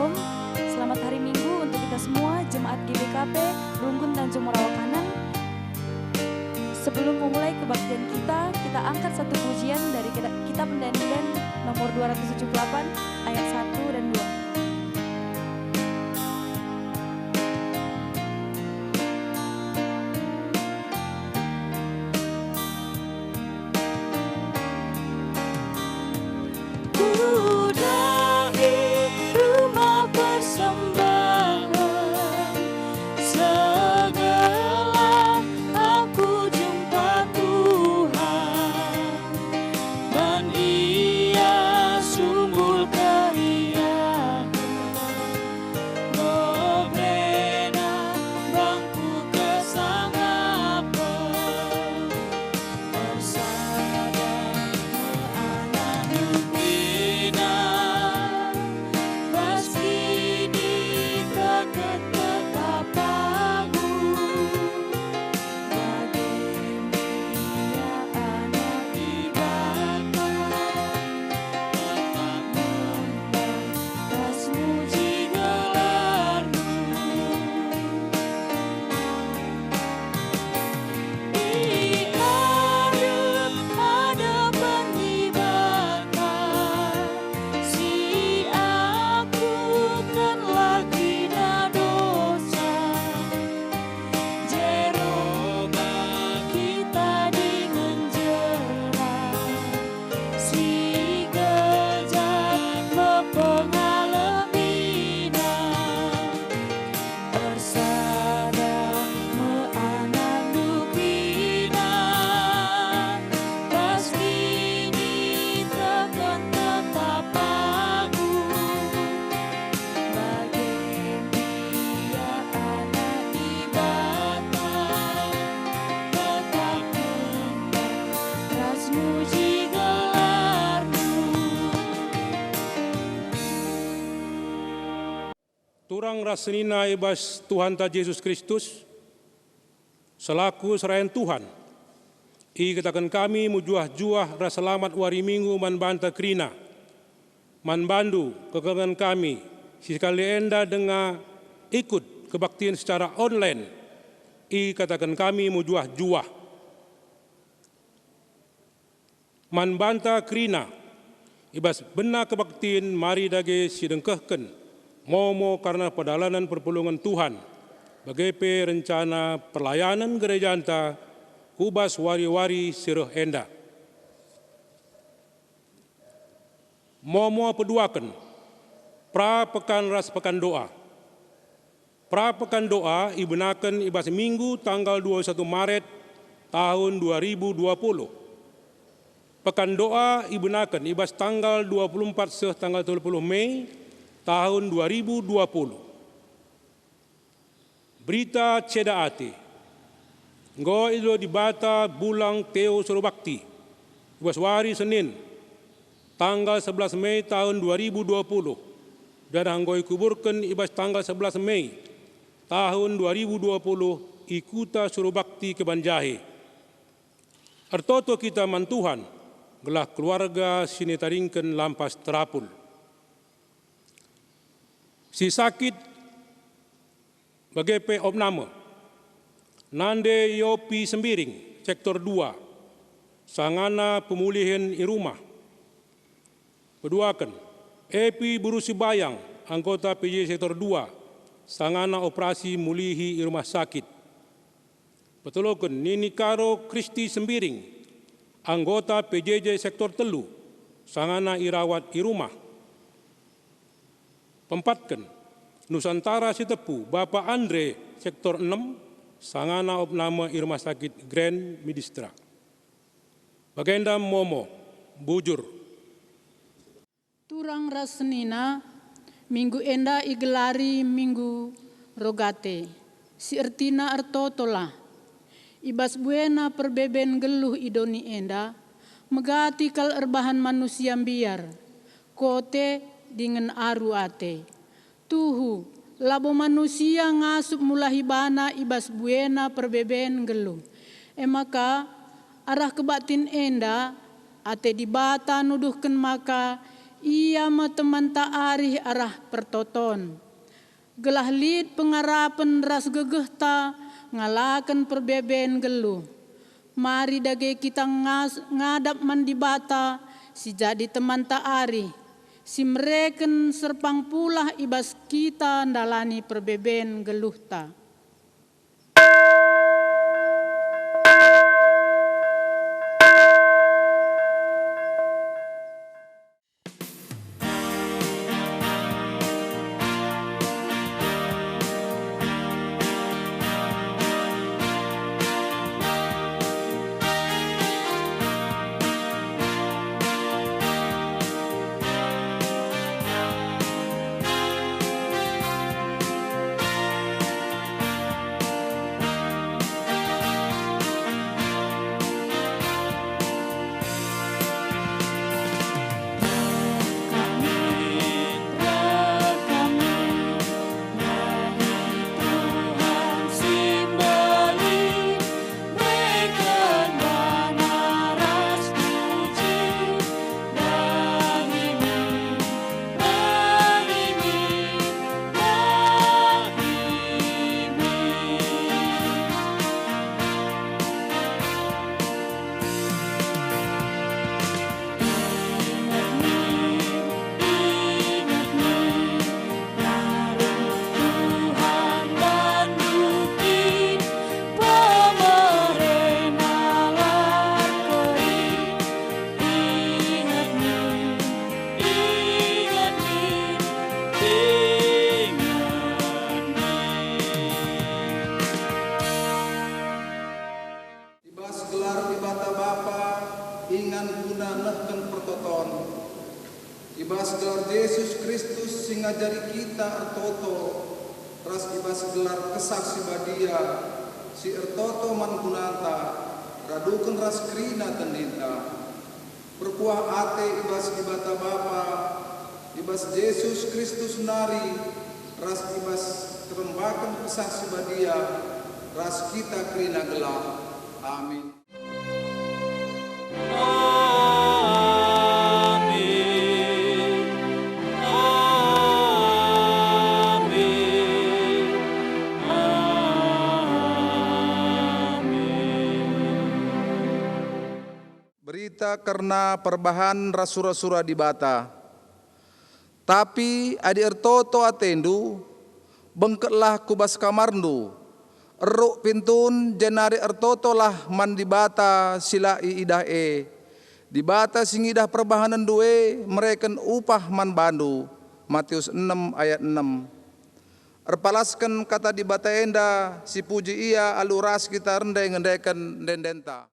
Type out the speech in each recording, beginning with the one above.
Shalom, selamat hari Minggu untuk kita semua, Jemaat GBKP, Runggun Tanjung Morawakanan. Sebelum memulai kebaktian kita angkat satu pujian dari kitab Pendanian nomor 278 ayat 1 dan 2. Turang rasenina ibas Tuhan ta Yesus Kristus, selaku serayan Tuhan, katakan kami mujuah-juah rasa selamat wari minggu man banta krina, man bandu kekangan kami, sekali enda dengan ikut kebaktian secara online, katakan kami mujuah-juah. Man banta krina, ibas benar kebaktian mari dage sidengkehken, momo karena pedalanan perpulungan Tuhan, bagaimana rencana pelayanan gereja anta, kubas wari-wari sirah enda. Momo peduakan, pra pekan ras pekan doa. Pra pekan doa ibenakan ibas minggu tanggal 21 Maret tahun 2020. Pekan doa ibenakan ibas tanggal 24 seh tanggal 30 Mei tahun 2020. Berita ceda ati. Ngo ilo dibata bulang Teo Surabakti. Ibas wari Senin, tanggal 11 Mei tahun 2020. Dan anggoi kuburkan ibas tanggal 11 Mei tahun 2020 ikuta Surabakti ke Banjahe. Ertoto kita mantuhan, gelah keluarga sini taringken lampas terapul. Si sakit bagai opname, nande yopi sembiring, sektor 2, sangana pemulihan irumah. Keduakan, Epi Burusi Bayang, anggota PJ sektor 2, sangana operasi mulihi irumah sakit. Betulokan, Nini Karo Kristi Sembiring, anggota PJJ sektor 3, sangana irawat irumah. Pempatkan, Nusantara Sitepu, Bapak Andre, sektor 6, sangana opname irumah sakit Grand Midistra. Bagenda momo, bujur. Turang rasenina, minggu enda igelari minggu rogate, si ertina ertotola. Ibas buena perbeben geluh idoni enda, megati kal erbahan manusia biar, kote dengan aru ate. Tuhu, labo manusia ngasup mulahibana ibas buena perbeben gelu. Maka arah kebatin enda ate dibata nuduhkan maka ia teman taari arah pertoton. Gelah lid pengarapan ras gegeh ta ngalakan perbeben geluh. Mari dage kita ngadap mandibata si jadi teman taari. Si mereken serpang pulah ibas kita ndalani perbeben geluh ta. Ibas gelar Yesus Kristus sing ngajari kita ertoto, ras ibas gelar kesaksi badia, si ertoto man gunata, raduken ras krina tendinta. Berkuah ate ibas ibata Bapa, ibas Yesus Kristus nari, ras ibas terembakan kesaksi badia, ras kita krina gelar. Amin. Berita karena perbahan rasura-sura di bata. Tapi adi ertoto atendu, bengketlah kubas kamarndu. Eruk pintun jenari ertoto lah man di bata silai idah e. Di bata sing idah perbahanan due mereken upah man bandu. Matius 6 ayat 6. Erpalaskan kata di bata enda si puji ia aluras kita rendai ngendaikan dendenta.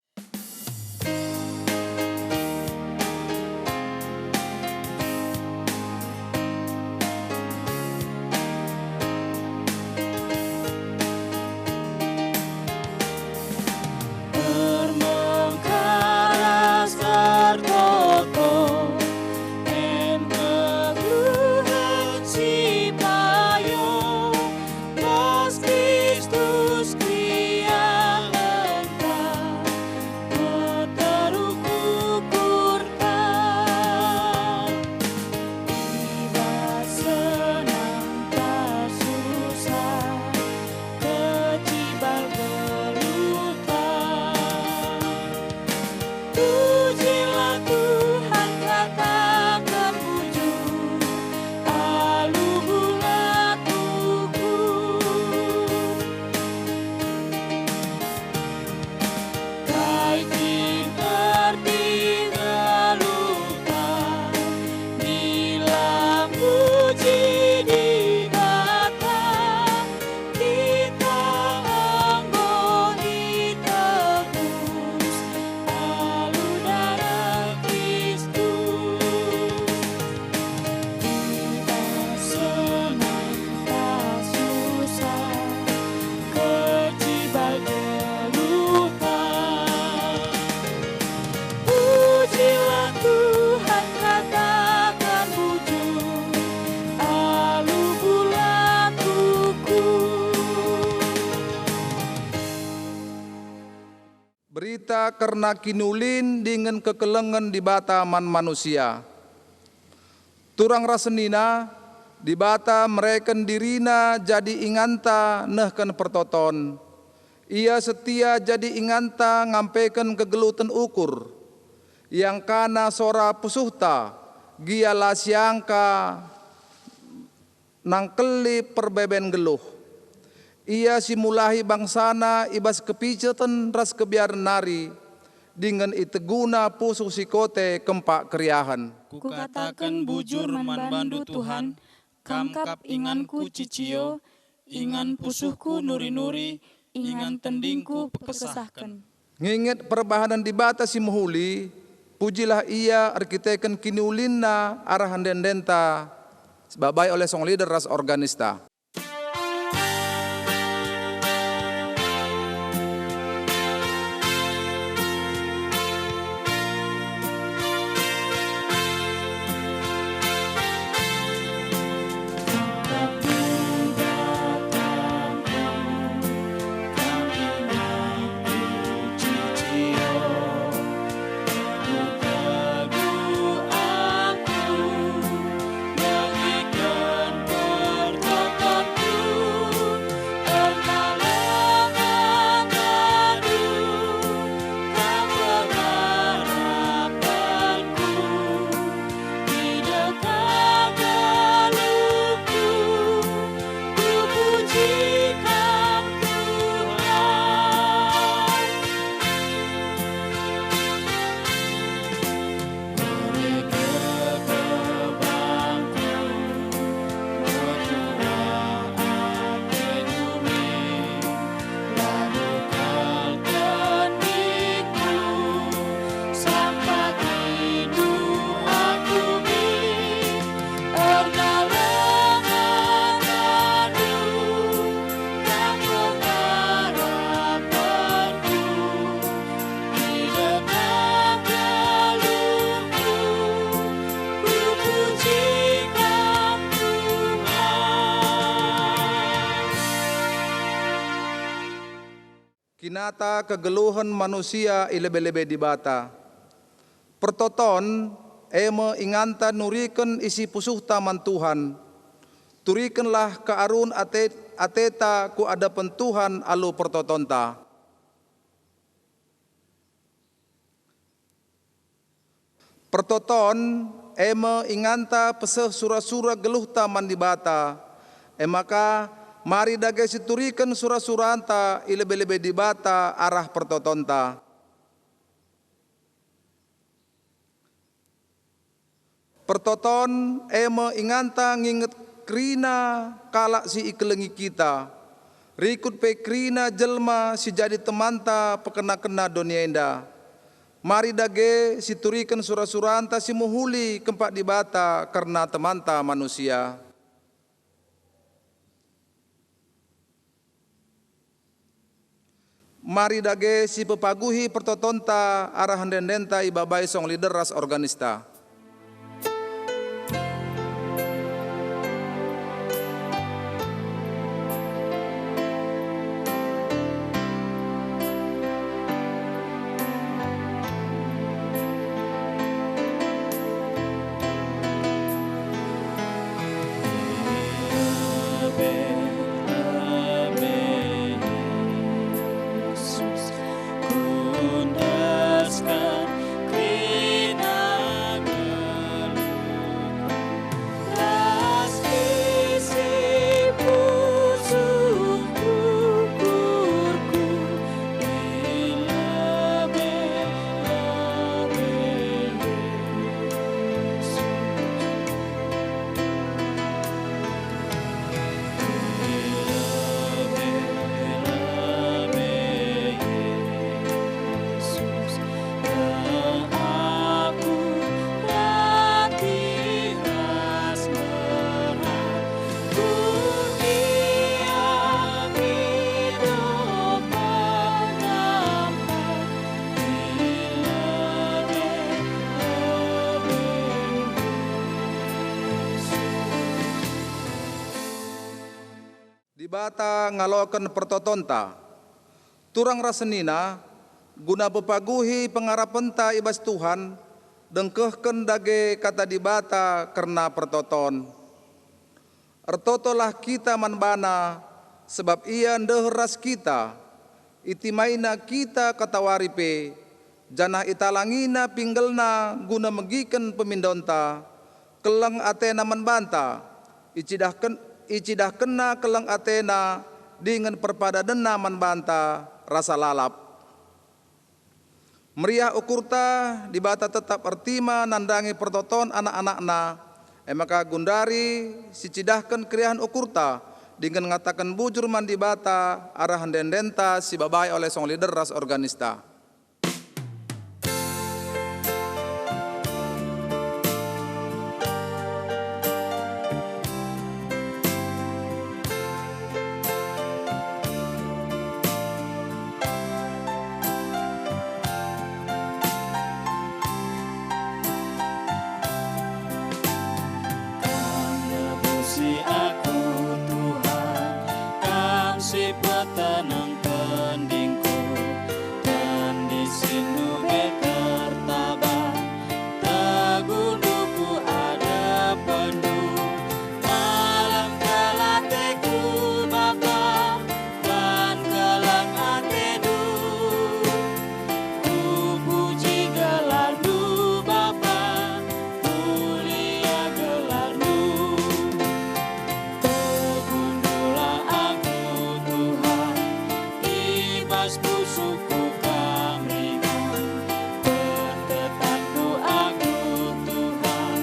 Karena kinulin dengan kekelengan di bata man manusia. Turang rasenina di bata mereken dirina jadi inganta nehken pertoton. Ia setia jadi inganta ngampaikan kegelutan ukur. Yang kana sora pusuhta gia lasyangka nangkeli perbeben geluh. Ia simulahi bangsana ibas kepiceten ras kebiaran nari. Dengan iteguna pusuh sikote kempak kriahan. Kukatakan bujur manbandu Tuhan, kamkap inganku cicio, ingan pusuhku nuri-nuri, ingan tendingku pekesahkan. Nginget perbahanan di bata si muhuli, pujilah ia arkiteken kini ulinna arahan dendenta, sebabai oleh song leader ras organista. Kinata kegeluhan manusia ilebe-lebe di bata. Pertoton eme inganta nuriken isi pusuh taman Tuhan. Turikenlah kearun ateta ku ada pentuhan alu pertotonta. Pertoton eme inganta peseh sura-sura geluh taman di bata. Emaka mari dage siturikan sura-suranta ilebe-lebe di bata arah pertotonta. Pertoton eme inganta nginget krina kalak si ikelengi kita. Rikut pe krina jelma si jadi temanta pekena-kena donienda. Mari dage siturikan sura-suranta si muhuli kempak di bata karena temanta manusia. Mari dage si pepaguhi pertotonta arahan dendenta ibabai song leader ras organista. Bata ngalokan pertotonta, turang rasenina, guna bepaguhi pengarapenta ibas Tuhan, dengkehken dage kata dibata karena pertoton. Ertotolah kita manbana sebab ia ndeheras kita, itimaina kita katawaripe, janah italangina pinggelna guna megiken pemindonta, kelang atena manbanta, icidah kena kelang atena dengan perpadadena manbanta rasa lalap. Meriah ukurta dibata tetap ertima nandangi pertoton anak-anakna, maka gundari sicidahkan kriahan ukurta dengan ngatakan bujur mandi bata arahan dendenta si babai oleh song leader ras organista. Tenang tendingku dan di sinu tertabah tegunduku ada penuh malam kelateku Bapa dan kelang atedu ku puji gelarmu Bapa mulia gelarmu tegundulah aku Tuhan ibas busukku kamringan bertetap doaku Tuhan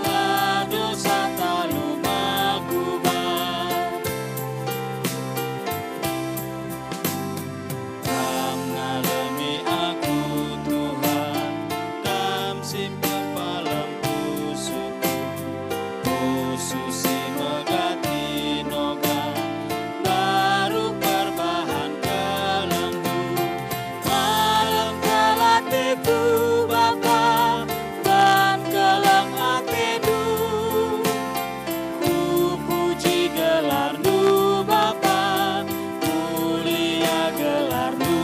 lah dosa tak lumaku Kam ngalami aku Tuhan kam simpe palang busukku khususi megati noga baru perbahan kelenggu malam kelatiku Bapa dan kelang atedu ku puji gelarmu Bapa mulia gelarmu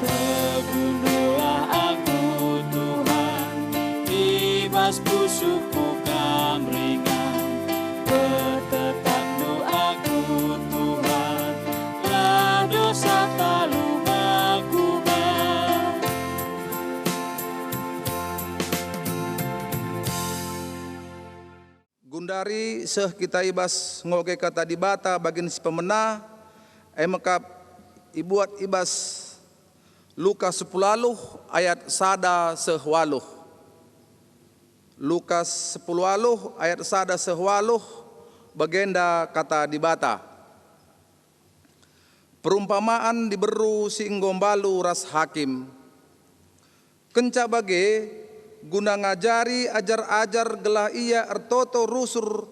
tegundulah aku Tuhan ibas busukku kamringan bertetap doaku Tuhan lah dosa tak lumaku Gundari seh kita ibas ngoge kata dibata bagin si pemena maka ibuat ibas Lukas 10 ayat sada sehwaluh. Lukas 10 ayat sada sehwaluh bagenda kata dibata. Perumpamaan diberu si inggombalu ras hakim. Kenca bage guna ngajari ajar-ajar gelah ia ertoto rusur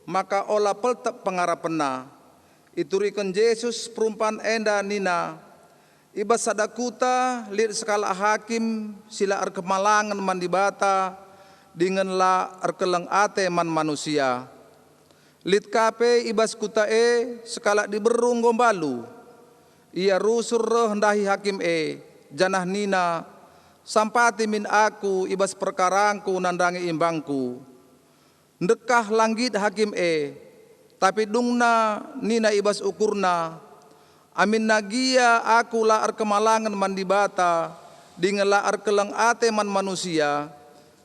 maka olah peltep pengarapena. Iturikan Yesus perumpaan enda nina. Ibas sadakuta lir skala hakim sila erkemalangan mandibata dengan la erkeleng ate man manusia. Lit kape ibas kuta skala diberung gombalu. Ia rusur hendahi hakim janah nina sampati min aku ibas perkarangku nandangi imbangku. Ndekah langgit hakim tapi dungna nina ibas ukurna. Amin nagia aku la erkemalangan mandibata dengan la erkeleng ate man manusia.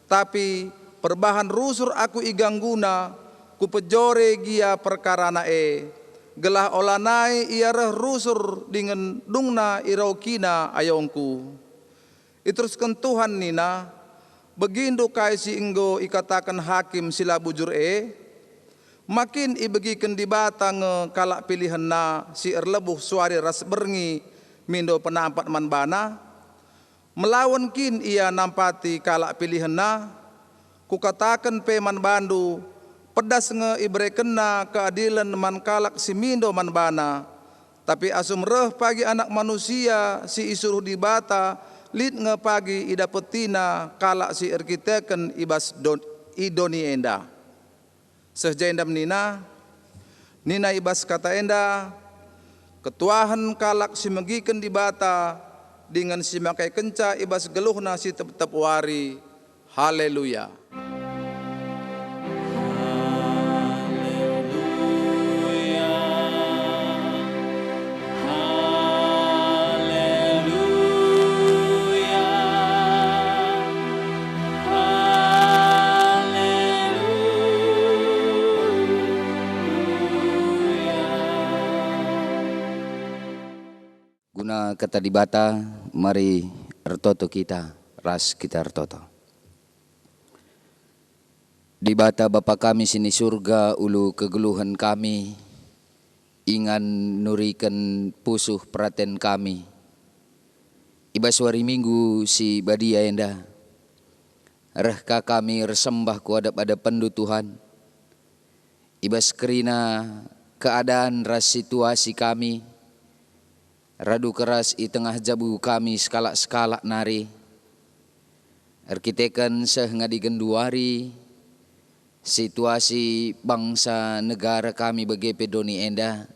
Tapi perbahan rusur aku igangguna ku pejore gia perkarana gelah olanai ia reh rusur dengan dungna iraukina ayongku. Iteruskan Tuhan nina begindo kai si inggo ikatakan hakim sila bujur makin ibegiken dibata nge kalak pilihan na si erlebuh suari ras berngi mindo penampat manbana melawan kin ia nampati kalak pilihan na kukatakan pe manbandu pedas nge ibrekena keadilan man kalak si mindo manbana tapi asum reh pagi anak manusia si isuruh dibata lid nge pagi idapetina kalak si erkiteken ibas idoni enda. Sehjendam nina ibas kata enda ketuahan kalak si megiken dibata dengan si makai kenca ibas geluhna si tetap wari. Haleluya. Guna kata dibata, mari ertoto kita, ras kita ertoto. Dibata Bapa kami sini surga, ulu kegeluhan kami, ingan nurikan pusuh perhatian kami. Ibas hari minggu si badia enda, rehka kami resembah kuadap ada pendu Tuhan. Ibas kerina keadaan ras situasi kami, radu keras i tengah jabu kami skala-skala nari. Arkiteken seh ngadi genduari, situasi bangsa negara kami begepe doni enda.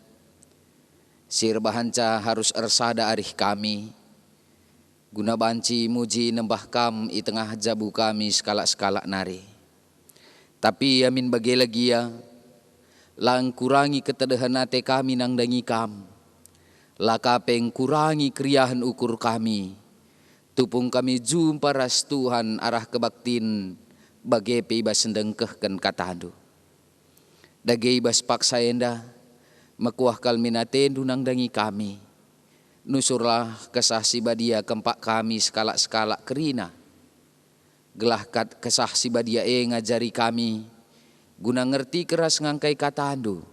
Sir bahanca harus ersada arih kami. Guna banci muji nembah kam i tengah jabu kami skala-skala nari. Tapi amin bagi lagi ya, lang kurangi ketedahan ate kami nang dangi kam. Laka peng kurangi kriahan ukur kami. Tupung kami jumpa ras Tuhan arah kebaktin bagi ibas sendengkehkan katandu. Dage ibas paksa enda mekuah kalminatendu nang dangi kami. Nusurlah kesah si badia kempak kami skala-skala kerina. Gelah kesah si badia ngajari kami guna ngerti keras ngangkai katandu.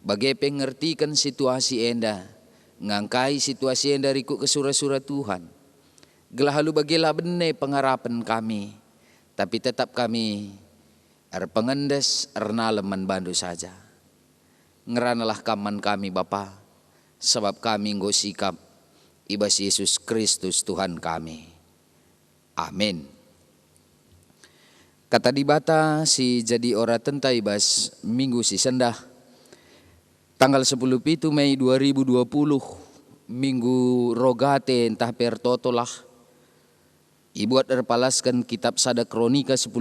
Bagi pengertikan situasi enda, ngangkai situasi enda riku ke surah-surah Tuhan. Gelah halu bagilah bene pengharapan kami, tapi tetap kami pengendes naleman bandu saja. Ngeranalah kaman kami Bapa, sebab kami nggo sikap ibas Yesus Kristus Tuhan kami. Amin. Kata dibata si jadi ora tenta ibas minggu si sendah. Tanggal 10 Mei 2020, minggu rogate entah pertotolah. Ibuat erpalaskan kitab Sada Kronika 10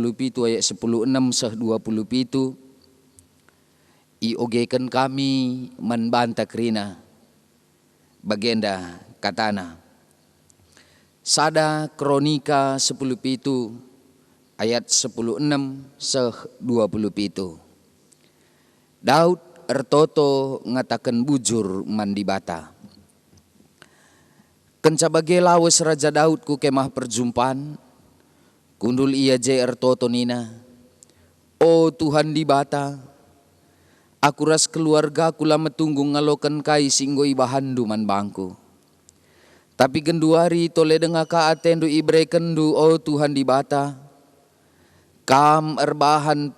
ayat 16 seh 20. Iogekan kami menbanta krina. Bagenda katana. Sada Kronika 10 ayat 16 seh 20. Daud ertoto ngatakan bujur mandibata. Kenca bage lawes Raja Daud ku kemah perjumpaan, kundul ia je ertoto nina. O Tuhan dibata, aku ras keluarga kula metunggung ngalokan kai singgo ibahandu man bangku. Tapi genduari tole dengaka atendu ibre kendu o Tuhan dibata. Kam erbahan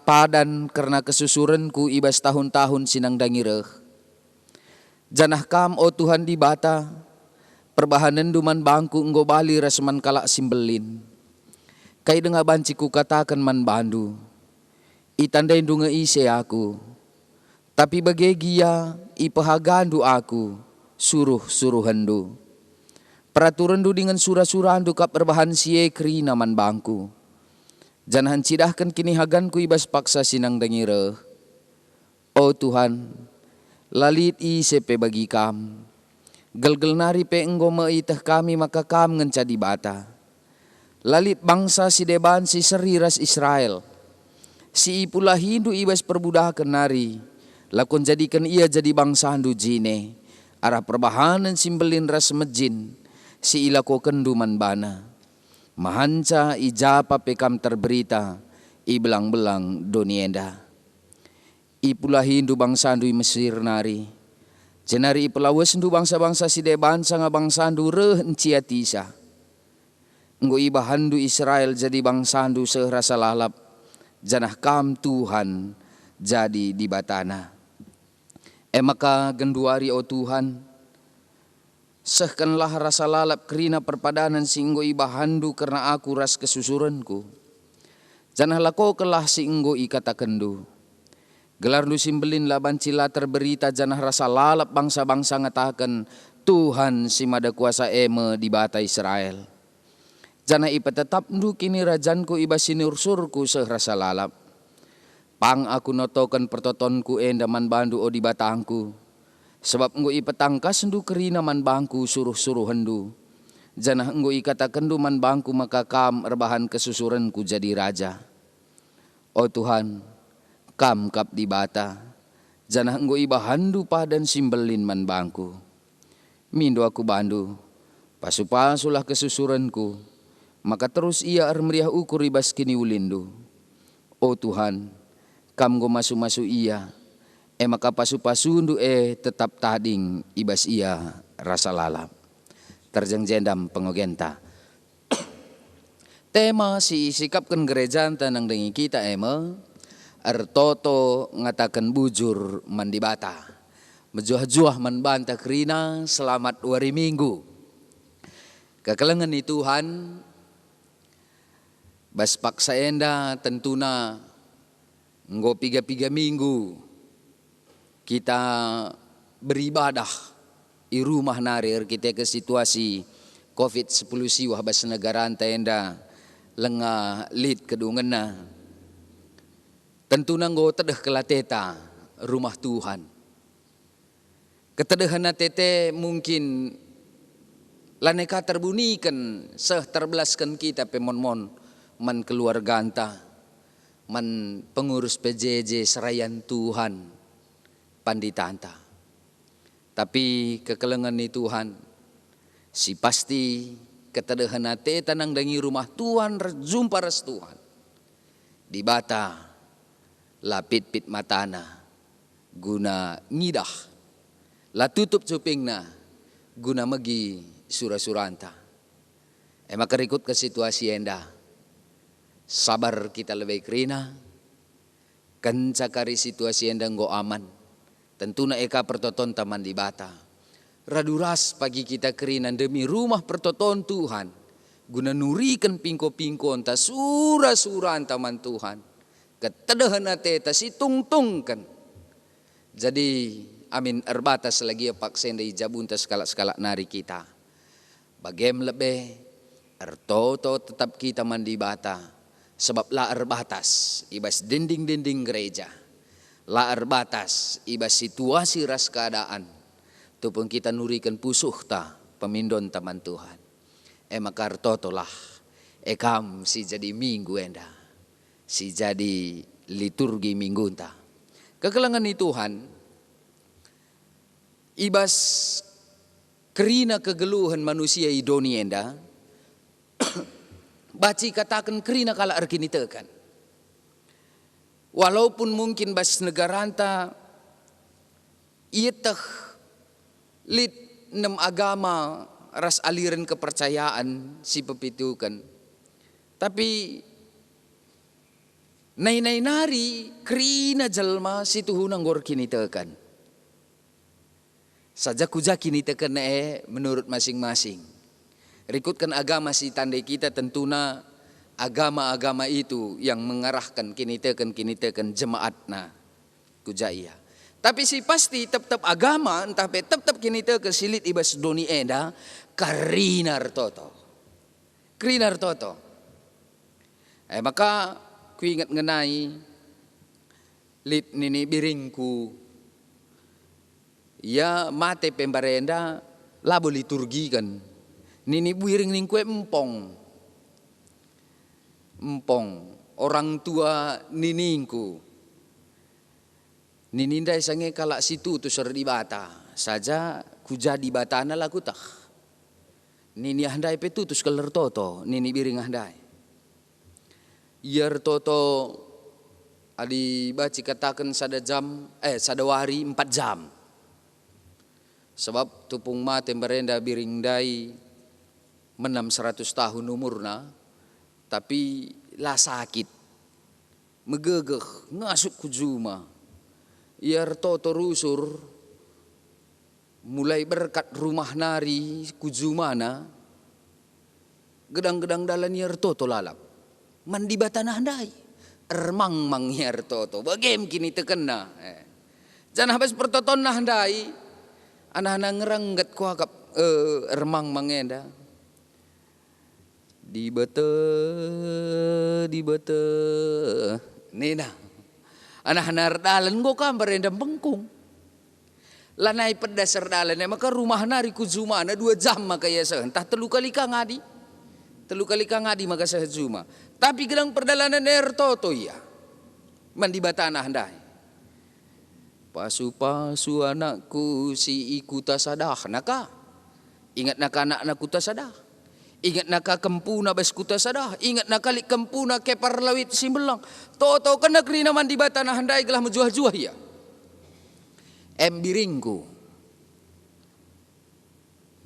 padan karena kesusurenku ibas tahun-tahun sinang dangireh. Janah kam o Tuhan dibata, perbahanan duman bangku enggo bali rasman kalak simbelin. Kai denga banciku katakan man bandu, itandai dunga ise aku. Tapi bagegia ipahagandu aku, suruh-suruhandu. Peraturandu dengan surah-surahandu kap perbahan siye krina man bangku. Jangan cidahkan kini haganku ibas paksa sinang dangire. Oh Tuhan, lalit isepe bagi kam. Gelgel nari pe enggo meitah kami maka kam ngencadi bata. Lalit bangsa si deban si seriras Israel. Si ipula Hindu ibas perbudakan nari. Lakon jadikan ia jadi bangsa handu jine. Arah perbahanan simbelin ras mejin. Si ilako kenduman bana. Mahanca ijapa pekam terberita, ibelang-belang donienda. Ipula Hindu bangsa handu Mesir nari. Jenari ipelawas handu bangsa-bangsa si deban sanga bangsa handu reh enciatisa. Nggo ibahandu Israel jadi bangsa handu sehrasa lalap. Janah kam Tuhan jadi di batana. Maka genduari o Tuhan, sehkanlah rasa lalap kerina perpadanan singgo ibahandu karena aku ras kesusuranku. Janah lako kelah singgo ikatakendu. Gelardu simbelin laban cila terberita janah rasa lalap bangsa-bangsa ngatakan Tuhan si mada kuasa eme di bata Israel. Jana ipa tetap ndu kini rajanku iba sinur surku sehrasa lalap. Pang aku notokan pertotonku endaman bandu o di batangku. Sebab nggo ipa tangkas ndu kerina man bangku suruh-suruh hendu. Jana nggo ikatakan ndu man bangku maka kam erbahan kesusuranku jadi raja. O Tuhan, kam kap di bata. Jana nggo iba handu padan simbelin man bangku. Mindo aku bandu, pasu-pasulah kesusuranku, maka terus ia meriah ukur ibas kini ulindu. O Tuhan, kam go masu-masu ia, maka pasu-pasundu tetap tading ibas ia rasa lalap. Terjang jendam pengogenta. Tema si sikapkan gereja tanang dengi kita ertoto ngatakan bujur mandibata. Mejuah-juah membantah kerina selamat 2 minggu. Kekelengan ni Tuhan, bas paksa enda tentuna nggo 3 minggu kita beribadah di rumah narir kita ke situasi COVID-10 siwah bas negara enda lenga lid kedungena. Tentuna nggo tedeh kelateta rumah Tuhan. Ketedehan tete mungkin laneka terbunikan terbelaskan kita pemon-mon man keluarga anta man pengurus PJJ serayan Tuhan pandita anta. Tapi kekelengan ni Tuhan si pasti ketedehan tete nang dangi rumah Tuhan jumpa res Tuhan di bata lapit-pit matana guna ngidah. La tutup cupingna guna megi sura-suranta. Maka ikut ke situasi enda. Sabar kita lebih kerina. Kencakari situasi enda nggo aman. Tentuna eka pertoton taman di bata. Raduras pagi kita kerina demi rumah pertoton Tuhan. Guna nurikan pingko-pingko anta sura-sura taman Tuhan. Ketedahan teta si tung-tungkan. Jadi amin erbatas lagi paksen dari jabunta skala-skala nari kita. Bagem lebih ertoto tetap kita mandi bata. Sebab la erbatas ibas dinding-dinding gereja. La erbatas ibas situasi ras keadaan. Tupun kita nurikan pusuh ta pemindon taman Tuhan. Maka ertoto lah. Kam si jadi minggu enda. Si jadi liturgi minggu ta. Kekelangan ni Tuhan. Ibas kerina kegeluhan manusia idoni enda. Baci katakan kerina kala arkini tekan. Walaupun mungkin bas negaranta ieteh lit 6 agama ras aliran kepercayaan si pepitukan. Tapi nai nari kerina jalma si tuhunang gor kini tekan. Saja kujaki ni tekan menurut masing-masing. Rikutkan agama si tandai kita tentuna agama-agama itu yang mengarahkan kini tekan jemaatna kujaya. Tapi si pasti tetap agama entah tetap kini tekan silit ibas doni enda karinar toto. Krinar toto. Maka ku ingat ngenai lit nini biringku. Ya mate pembarenda labo liturgi kan. Nini buiring ning kue empong. Orang tua niningku. Ninindai sange kalak situ tu ser di bata. Saja ku jadi batana laku tak. Nini handai petutus keler toto. Nini biring handai. Yer toto adi baci katakan sada wari 4 jam. Sebab tupung mate berenda biring dai menam 100 tahun umurna, tapi lah sakit, megegeh, ngasuk kujuma, iar toto rusur, mulai berkat rumah nari kujumana, gedang-gedang dalan iar toto lalap, mandi batana handai, ermang-mang iar toto, bagem kini tekena, jangan habis pertoton nah handai. Anak-anak ngeranggat ku akap remang mangenda. Di bete nina. Anak-anak dalan go kambar endam bengkung. Lanai pedas dalan maka rumah nari ku zumana 2 jam maka ya entah 3 kali ka ngadi. 3 kali ka ngadi maka sah zuma. Tapi gedang perdalanan ertoto ya. Mandi bata anak handai. Pasu-pasu anakku si ikuta sadah naka. Ingat naka anak-anak kuta sadah. Ingat naka kempuna bas kuta sadah. Ingat naka lik kempuna kepar lawit simbelang. Toto kena kerina mandi bata anak handai gelah menjuah-juah ya. Biringku.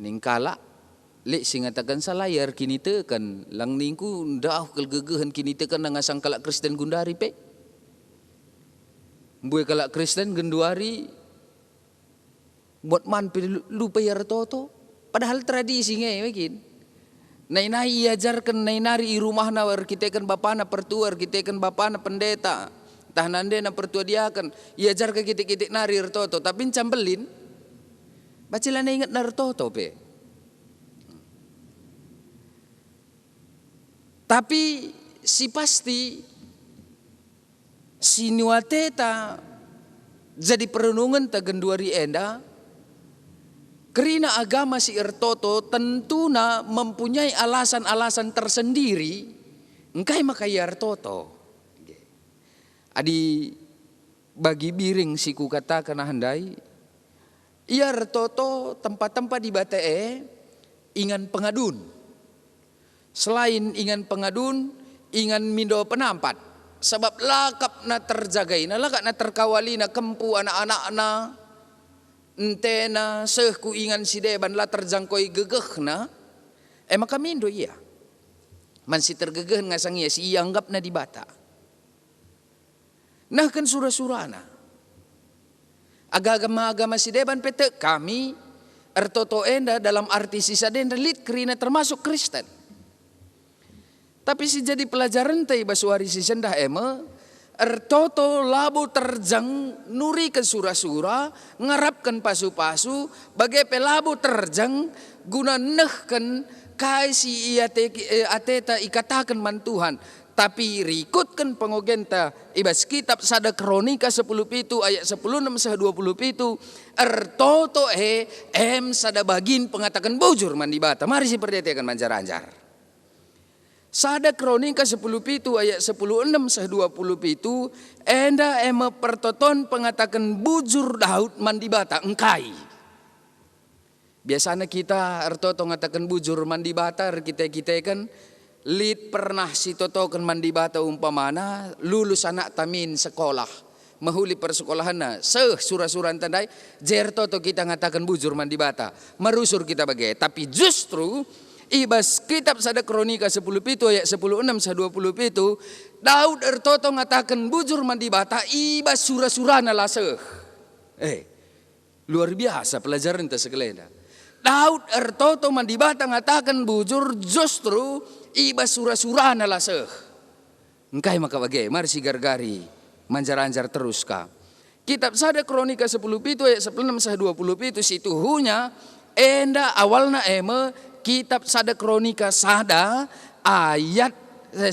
Ningkala lek singatakan salayar kini tekan lang ningku dah kelgegehan kini tekan nang asang kalak Kristen gundari pe. Buat kalak Kristen genduari buat man lupa ya toto. Padahal tradisi ngai mungkin. Nai ajarkan nari rumah nawar kita kan bapana pertuar kita kan bapana pendeta. Tahanande na pertua dia kan iajar ke kitik-kitik nari toto tapi cambelin. Bacilah na ingat nartoto pe. Tapi si pasti si nuateta jadi perenungan tagenduari enda. Kerina agama si ertoto tentuna mempunyai alasan-alasan tersendiri. Engkai makai ertoto. Adi bagi biring si ku katakan handai. Ia ertoto tempat-tempat di batae ingan pengadun. Selain ingan pengadun, ingan mindo penampat. Sebab lakap na terjagaina, lakap na terkawali na kempu anak-anak na entena sehku ingan si deban la terjangkoi gegeh na. Maka mindo iya. Man si tergegeh ngasang iya si iya anggap na di bata. Nah kan surah-surana. Agama-agama si deban pete kami ertoto enda dalam arti sisa denda lit kerina termasuk Kristen. Tapi si jadi pelajaran tei basuari si sendah ertoto labu terjang nuri ke surah-surah ngarapkan pasu-pasu bagai pelabu terjang guna nehken kai si ateta ikatakan man Tuhan. Tapi rikutkan pengogenta ibas kitab sada kronika 10 pitu ayat 10 6 20 pitu ertoto sada bagin pengatakan bujur mandi bata. Mari si perdetekan manjar-anjar. Sada kronika 10 pitu ayat 10 6 20 pitu enda pertoton pengatakan bujur Daud mandi bata engkai. Biasanya kita ertoto ngatakan bujur mandi bata kita kan lid pernah si totokan mandi bata umpamana lulus anak tamin sekolah mahuli persekolahan surah-suran tandai jertoto kita ngatakan bujur mandi bata merusur kita bagai. Tapi justru ibas kitab sada kronika 10 pitu ayat 10 6 20 pitu Daud ertoto ngatakan bujur mandi bata ibas surah-surana laseh. Luar biasa pelajaran ta sekelenda. Daud ertoto mandi bata ngatakan bujur justru ibas surah-surana laseh. Engkai maka bagai mari si gargari manjar-anjar terus ka. Kitab sada kronika 10 pitu ayat 10 6 20 pitu situ hunya enda awalna kitab sada kronika sada ayat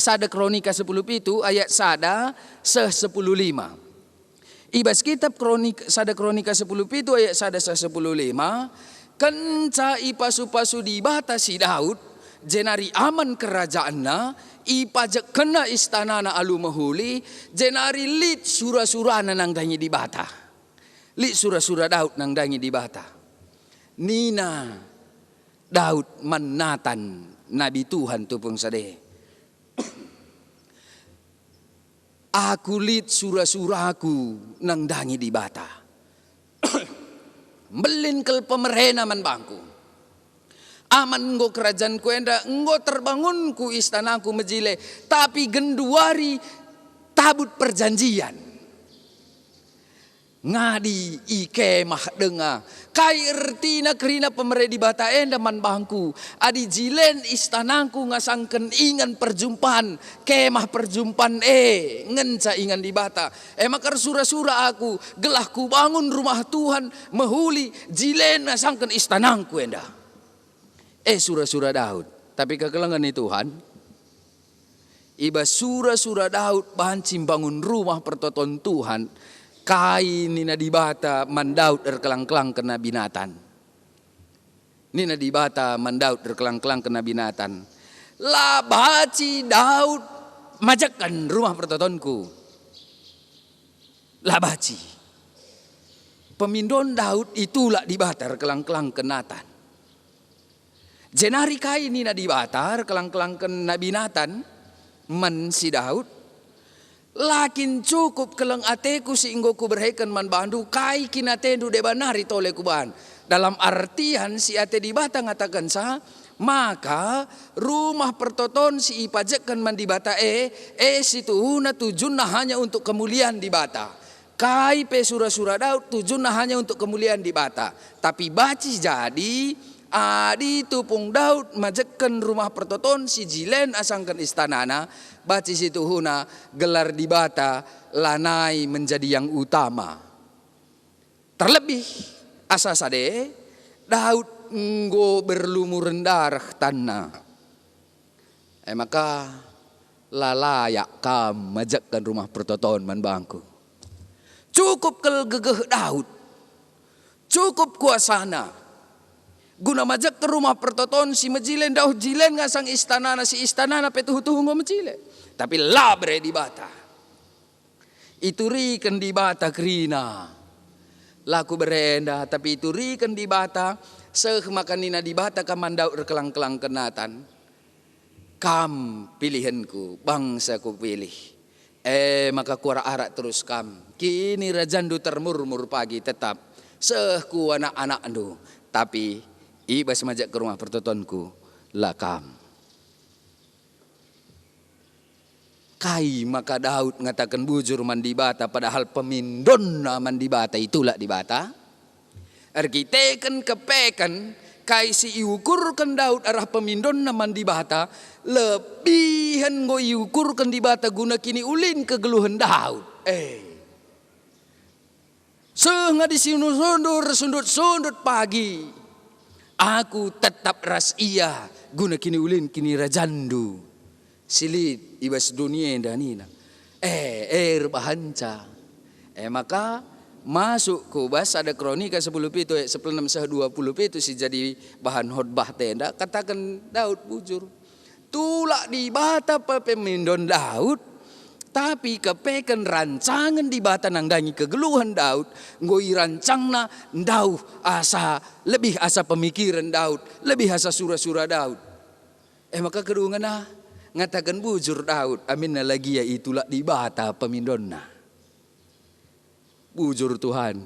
sada kronika 10 pitu ayat sada 10 5. Ibas kitab sada kronika 10 pitu ayat sada 10 5 kenca ipasu-pasu di bata si Daud jenari aman kerajaanna ipajak kena istanana alu mahuli jenari lit surah-surana nang dangi di bata. Lit surah-surah Daud nang dangi di bata. Nina Daud manatan nabi Tuhan tupung sade. Aku lit surah-surahku nang dangi di bata. Belin kel pemerena man bangku. Aman nggo kerajaan ku enda nggo terbangun ku istanaku mejile tapi genduari tabut perjanjian. ngadi ikemah denga kai ertina kerina pemere di bata enda man bangku adi jilen istanangku ngasangken ingan perjumpaan kemah perjumpaan ngenca ingan di bata makar sura-sura aku gelahku bangun rumah Tuhan mehuli jilen ngasangken istanangku enda sura-sura Daud tapi kekelengan ni Tuhan iba sura-sura Daud bancim bangun rumah pertoton Tuhan kai nina dibata mandaud erkelang-kelang kena binatan. Nina dibata mandaud erkelang-kelang kena binatan. La baci Daud majakan rumah pertotonku. La baci. Pemindon Daud itulah dibata erkelang-kelang kenatan. Jenari kai nina dibata erkelang-kelang kena binatan. Man si Daud. Lakin cukup keleng ateku si inggo ku berhekan man bandu kai kinatendu de banari tole kuban. Dalam artian si ate di bata ngatakan sa maka rumah pertoton si ipajekan man di bata situ huna tujuanna hanya untuk kemuliaan di bata. Kai pe sura-sura Daud tujuanna hanya untuk kemuliaan di bata. Tapi bacis jadi adi tupung Daud majekan rumah pertoton si jilen asangkan istanana baci situ huna gelar di bata lanai menjadi yang utama. Terlebih asa sade Daud nggo berlumur darah tanah. Maka lalayak kam majekan rumah pertoton man bangku. Cukup gegeh Daud. Cukup kuasana. Guna majak ke rumah pertoton si mejilen Daud jilen ngasang istanana si istanana petuh-tuh ngom mejile. Tapi labre di bata. Itu riken di bata krina. Laku berenda tapi itu riken di bata seh makanina di bata kaman Daud rekelang-kelang kenatan. Kam pilihanku bangsa ku pilih. Maka kuara arak terus kam. Kini rajandu termurmur pagi tetap seh ku anak-anak andu. Tapi iba semajak ke rumah pertotonku lakam. Kai maka Daud ngatakan bujur man di bata padahal pemindon man di bata itulah di bata. Ergiteken kepekan kai si iukurkan Daud arah pemindon man di bata lebihan go iukurkan di bata guna kini ulin kegeluhan Daud. Senga di sundut pagi. Aku tetap ras iya guna kini ulin kini rajandu silit ibas dunia danina bahanca maka masuk ku bas ada kronika 10 pitu 16 20 pitu si jadi bahan khotbah tenda katakan Daud bujur tulak di bata pemindon Daud tapi kepekan rancangan di bata nangdangi kegeluhan Daud ngoi rancangna Daud asa lebih asa pemikiran Daud lebih asa sura-sura Daud maka kedua ngatakan bujur Daud aminna lagi ya itulah di bata pemindonna bujur Tuhan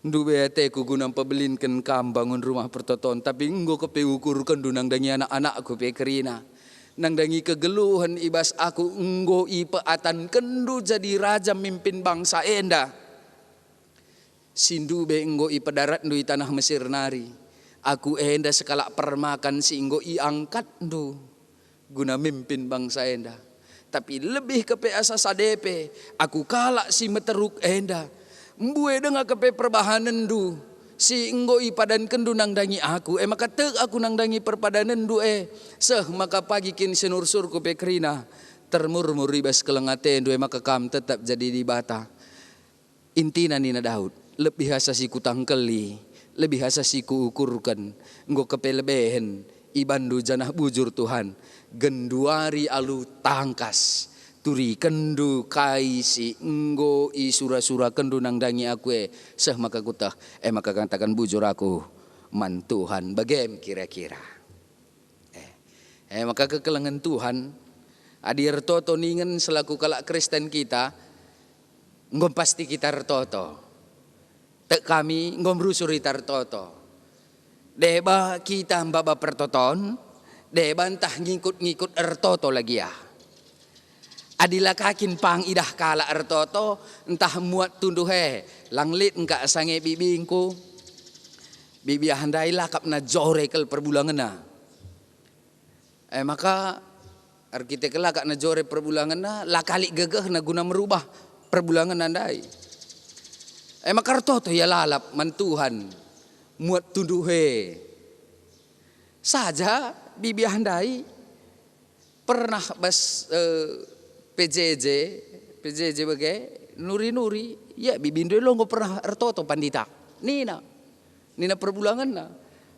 ndu bete ku gunam pebelinkan kam bangun rumah pertoton tapi enggo kepeukurkan du nangdangi anak-anakku pekerina nangdangi kegeluhan ibas aku enggo ipeatan kendu jadi raja mimpin bangsa enda. Sindu be enggo ipedarat ndu tanah Mesir nari. Aku enda sekala permakan si enggo iangkat ndu guna mimpin bangsa enda. Tapi lebih kepe asa sadepe aku kalak si meteruk enda. Mbue denga kepe perbahanan ndu. Si enggo ipadan kendu nangdangi aku maka teg aku nangdangi perpadanan du seh maka pagi kin senur-sur ku pekrina termurmur ribas kelengate du maka kam tetap jadi di bata intina nina Daud lebih hasa si kutangkeli lebih hasa si kuukurkan enggo kepelebehen ibandu janah bujur Tuhan genduari alu tangkas turi kendu kai si enggo i sura-sura kendu nangdangi aku seh maka kutah maka katakan bujur aku man Tuhan bagem kira-kira maka kekelengan Tuhan adir toto ningen selaku kalak Kristen kita ngom pasti kita retoto tek kami ngom rusuri tartoto deba kita mbaba pertoton deba entah ngikut-ngikut ertoto lagi ya. Adila kakin pang idah kala ertoto entah muat tunduh langlit engka sange bibingku. Bibi handai lakap na jorekel perbulangan na. Maka arkitek lakap na jore perbulangan na lakali gegeh na guna merubah perbulangan andai. Maka ertoto ya lalap mantuhan muat tunduh saja bibi handai pernah bas PJJ bagai nuri ya bibindo lo nggak pernah ertoto pandita nina perbulangan na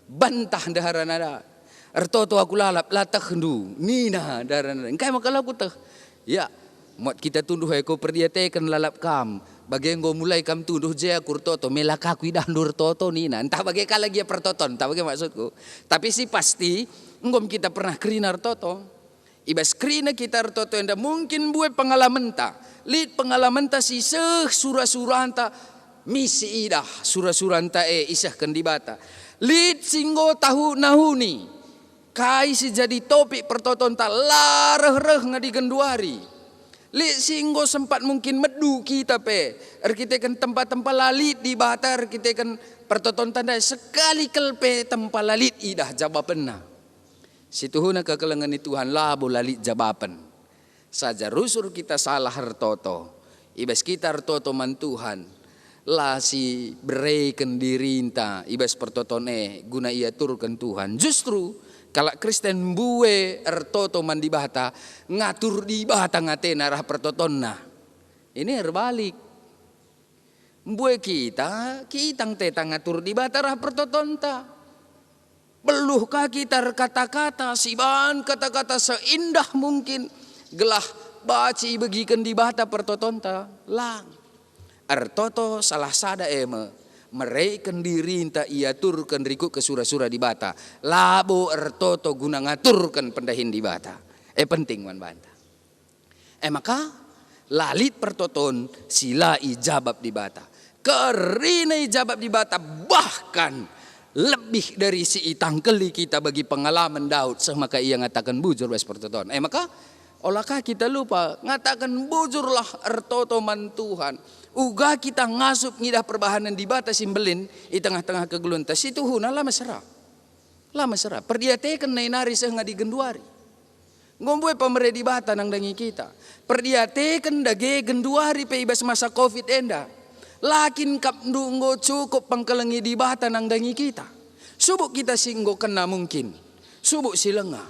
bantah daharan ada ertoto aku lalap latah hendu nina daharan engkai maka laku teh ya muat kita tunduh eko perdiatekan lalap kam bagai ngo mulai kam tunduh je aku ertoto melakaku idah nur toto nina entah bagai kala dia pertoton entah bagai maksudku tapi si pasti ngom kita pernah kerina ertoto. Ibas krina kita ertoto enda mungkin buat pengalaman ta. Lid pengalaman ta si surah-suranta misi idah surah-suranta isah kendibata. Lid singgo tahu nahuni. Kai si jadi topik pertoton ta lareh-reh ngadi genduari. Lid singgo sempat mungkin medu kita pe. Kita kan tempat-tempat lalit di bata kita kan pertoton tanda sekali kelpe tempat lalit idah jawabanna. Situhuna kekelengan Tuhan labo lalit jawaban. Saja rusur kita salah ertoto. Ibas kita ertoto man Tuhan. La si bereken dirinta. Ibas pertotone guna ia turkan Tuhan. Justru kalau Kristen bue ertoto man dibata. Ngatur dibata ngatena rah pertotonna. Ini erbalik. Bue kita tetang ngatur dibata rah pertotonta. Beluhkah kita kata-kata siban kata-kata seindah mungkin gelah baci bagikan di bata pertotonta lang ertoto salah sada mereken dirinta ia turkan riku ke surah-surah di bata labo ertoto guna ngaturkan pendahin di bata penting wan banta maka lalit pertoton sila ijabab di bata kerina ijabab di bata bahkan lebih dari si itang keli kita bagi pengalaman Daud semaka ia ngatakan bujur wes pertoton. Maka olahkah kita lupa ngatakan bujurlah ertoto man Tuhan. Uga kita ngasup ngidah perbahanan di bata simbelin di tengah-tengah kegeluntas itu huna lama serah. Perdiatekan nari sehingga di genduari. Ngomboy pemere di bata nang dangi kita. Perdiatekan dage genduari pe ibas masa Covid enda. Lakin kap nunggo cukup pangkelengi di bata nang dangi kita. Subuk kita singgo kena mungkin. Subuk silenga.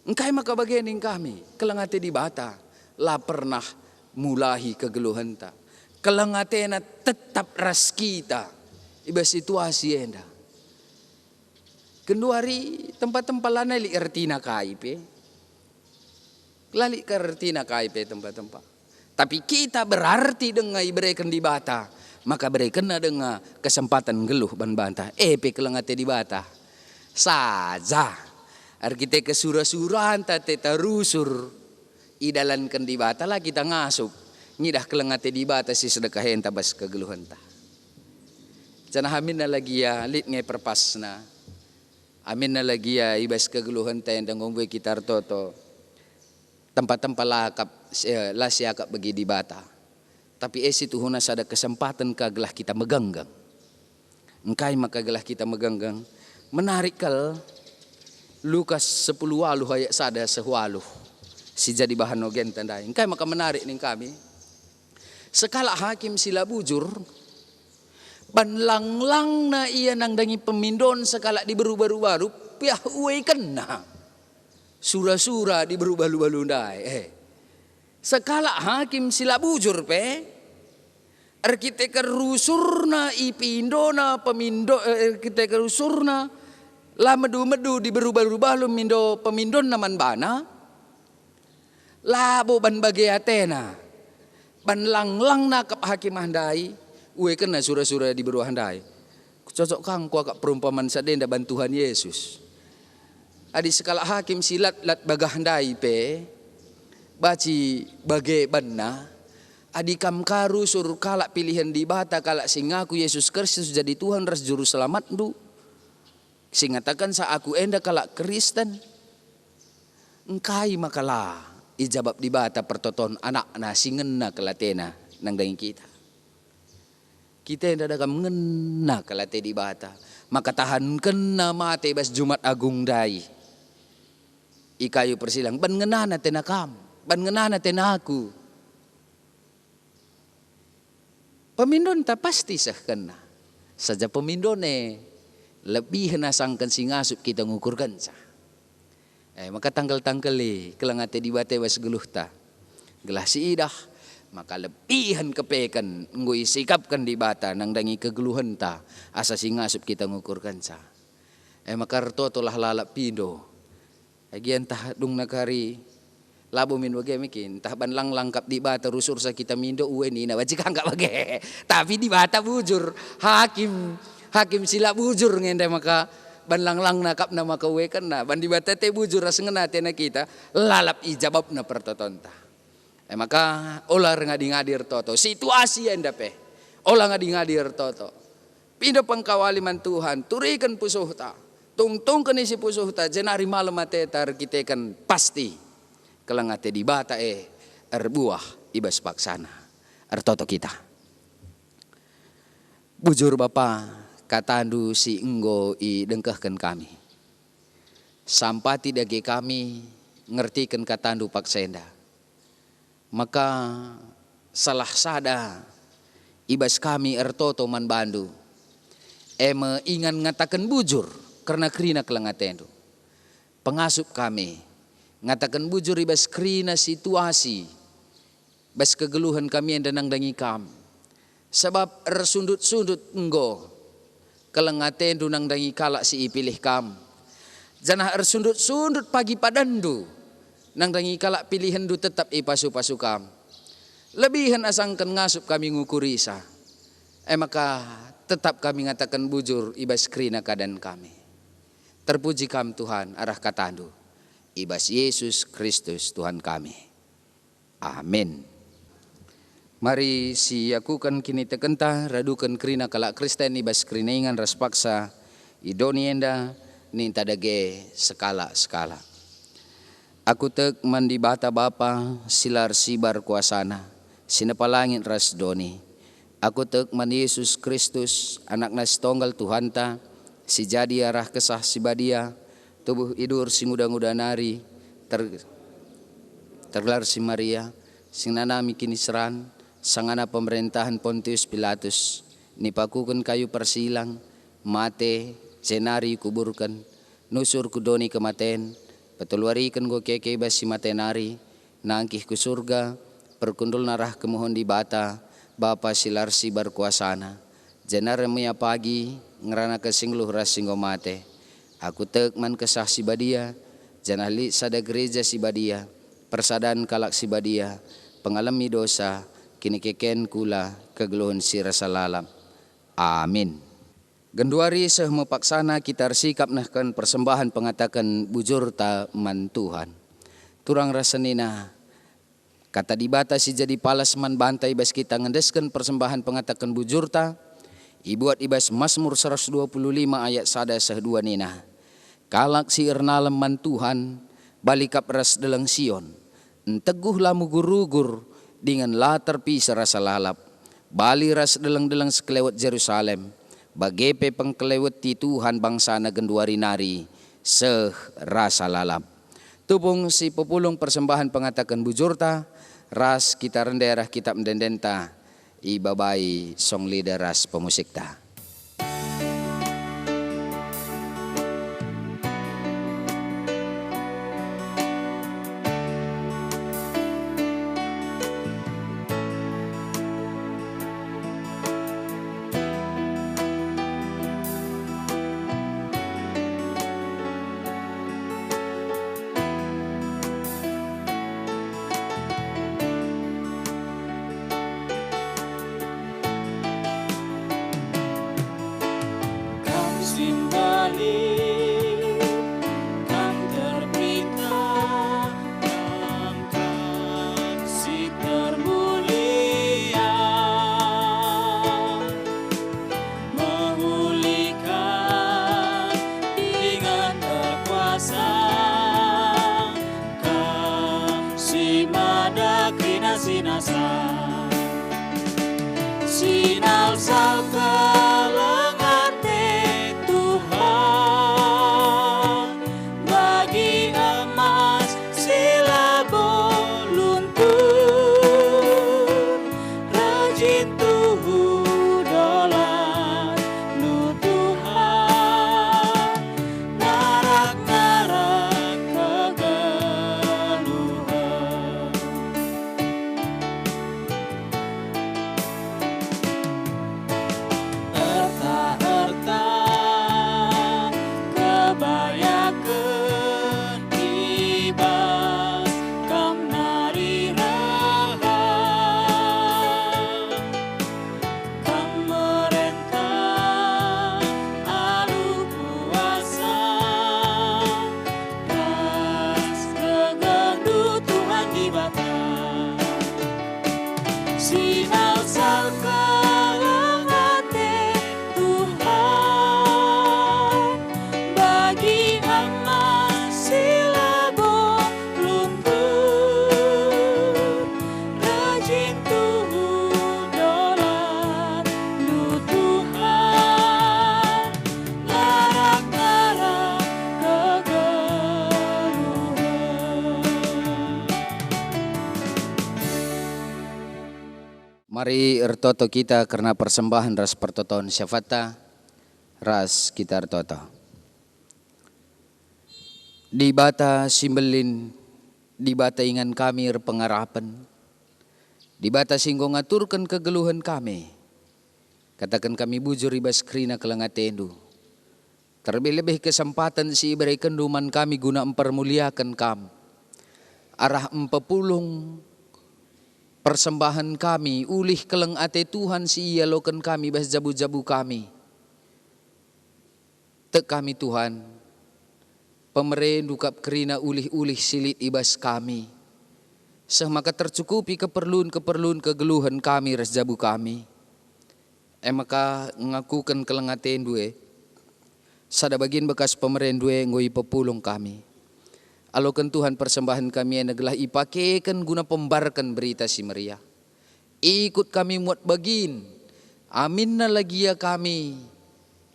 Engkai maka bagian kami. Kelengate di bata. La pernah mulahi kegeluhan ta. Kelengatena tetap ras kita. Iba situasi enda. Kenduari tempat-tempat lana li ertina kaipe. Lali ke ertina kaipe tempat-tempat. Tapi kita berarti dengan ibrekan di bata. Maka berikan dengan kesempatan geluh ban bantah. Pe kelengate di bata. Saja. Arkitek kesurah-surah anta teta rusur. Idalankan di bata lah kita ngasup. Ngidah kelengate di bata si sedekah enta bas kegeluhan ta. Janah amin na lagi ya lit ngai perpasna. Amin na lagi ya ibas kegeluhan ta yang ngombe kita ertoto. Tempat-tempat lakap lah siakap bagi di bata. Tapi itu huna sada kesempatan kagelah kita meganggang. Engkai maka gelah kita meganggang. Menarik kal Lukas 10 waluh ayat sada sehualuh. Si jadi bahan nogen tandai. Engkai maka menarik ning kami. Sekala hakim sila bujur. Banlang-lang na iya nang dangi pemindon sekala di baru-baru piah uwe kena. Surah-surah di berubah-ubah ndai. Sekala hakim sila bujur pe. Arkitek rusurna ipindona pemindo arkitek rusurna la medu-medu di berubah-ubah lu mindo pemindon naman bana. Labo ban bagi Atena. Ban lang-lang na kap hakim handai. Uwe kena surah-surah di beruah handai. Cocok kang ku akak perumpamaan sadenda bantuhan Yesus. Adi sekala hakim silat lat bagahandai pe baci bagai banna adi kam karu sur kalak pilihan di bata kalak singaku Yesus Kristus jadi Tuhan ras juru selamat du singatakan sa aku enda kalak Kristen engkai makalah ijabab di bata pertoton anak na singenna kelatena nang dangi kita. Kita yang dadagam ngena kelate di bata, maka tahan kena mate bas Jumat Agung dai. Ikayu persilang ban ngenana tena kam, ban ngenana tena aku. Pemindon ta pasti sah kena. Saja pemindone lebih nasangkan singasup kita ngukurkan sah. Maka tanggal-tanggal kelangate di bate bas geluh ta. Gelah si idah maka lebihan kepekan ngui sikapkan di bata nang dangi kegeluhan ta asa singasup kita ngukurkan sa. Maka rtoto lah lalap pindo. Agian tah dung nakari labu min wage mikin tah ban lang langkap di bata rusur sa kita mindo uwe ni na wajik enggak wage. Tapi di bata bujur hakim sila bujur ngende maka ban lang lang nakap na maka uwe kan na ban di bata te bujur ras ngena tena kita lalap ijabab na pertoton ta. Maka olah ngadi-ngadir toto situasi yang dape olah ngadi-ngadir toto pindah pengkawaliman Tuhan turikan pusuh ta tungtung kenisi pusuh ta jenari malam mate tar kita kan pasti kelangate di bata erbuah ibas paksana ertoto kita bujur Bapa katandu si enggo i dengkahkan kami sampati dage kami ngertikan katandu paksenda. Maka salah sada ibas kami ertoto man bandu. Ingan ngatakan bujur karena krina kelangatendu. Pengasup kami ngatakan bujur ibas krina situasi. Bas kegeluhan kami yang danang dangi kam. Sebab ersundut-sundut enggo kelangatendu nang dangi kalak si ipilih kam. Janah ersundut-sundut pagi padandu. Nang dangi kalak pilihan du tetap ipasu-pasu kam. Lebihan asangkan ngasup kami ngukurisa. Maka tetap kami ngatakan bujur ibas krina kadan kami. Terpuji kam Tuhan arah katandu. Ibas Yesus Kristus Tuhan kami. Amin. Mari siakukan kini tekenta radukan krina kalak Kristen ibas krina ingan raspaksa idonienda ninta dage skala-skala. Aku tek mandi bata bapa silar sibar kuasana sinapalangit ras doni. Aku tek mandi Yesus Kristus anak nas tonggal Tuhanta si jadi arah kesah si badia tubuh idur si muda-muda nari tergelar si Maria sing nanami kini seran sangana pemerintahan Pontius Pilatus nipakukan kayu persilang mate senari kuburkan nusur kudoni kematen petuluarikan go keke basi matenari nangkih ku surga perkundul narah kemohon di bata bapa silar si berkuasana jenar remia pagi ngerana kesingluh rasinggo mate aku tek man kesah si badia janahli sada gereja si badia persadaan kalak si badia pengalami dosa kini keken kula kegeluhan si rasa lalam amin. Genduari seh mepaksana kita sikap nahkan persembahan pengatakan bujur ta man Tuhan. Turang rasanina kata dibata si jadi palas man bantai bas kita ngendeskan persembahan pengatakan bujur ta. Ibuat ibas Mazmur 125 ayat sada seh dua nina. Kalak si ernalem man Tuhan balikap ras delang Sion. Enteguh lamu gurugur dengan latar pisah rasa lalap. Bali ras delang-delang sekelewat Jerusalem. Bagepe pengkelewet ti Tuhan bangsa na genduari nari seh rasa lalap. Tupung si populong persembahan pengatakan bujurta ras kita renderah kitab mendendenta ibabai song leader ras pemusikta. dolar nu Tuhan, narak-narak kegeluhan. Erta-erta kebayakeun ibas kam nari raha, kam merentah alu kuasa, ras kegendu Tuhan di bata. Sinau salkangate Tuhan, bagi amas silabo lumpur, rajin tuhu dolar nu Tuhan, larak-larak kegeluhan. Mari ertoto kita karena persembahan ras pertoton syafata ras kita ertoto. Di bata simbelin, di bata ingan kami pengarapan, di bata singgo ngaturkan kegeluhan kami. Katakan kami bujur ibas krina kelengatendu. Terlebih-lebih kesempatan si ibarai kenduman kami guna mempermuliakan kam. Arah empepulung persembahan kami, ulih keleng ate Tuhan si ialokan kami bas jabu-jabu kami. Tek kami Tuhan, pemerendu kap kerina ulih-ulih silit ibas kami. Semaka tercukupi keperluan kegeluhan kami ras jabu kami. Maka ngakukan keleng ate endue, sada bagian bekas pemerendue ngoi pepulung kami. Alokan Tuhan persembahan kami yang adalah ipakekan guna pembarkan berita si meriah. Ikut kami muat bagin. Amin na lagi ya kami.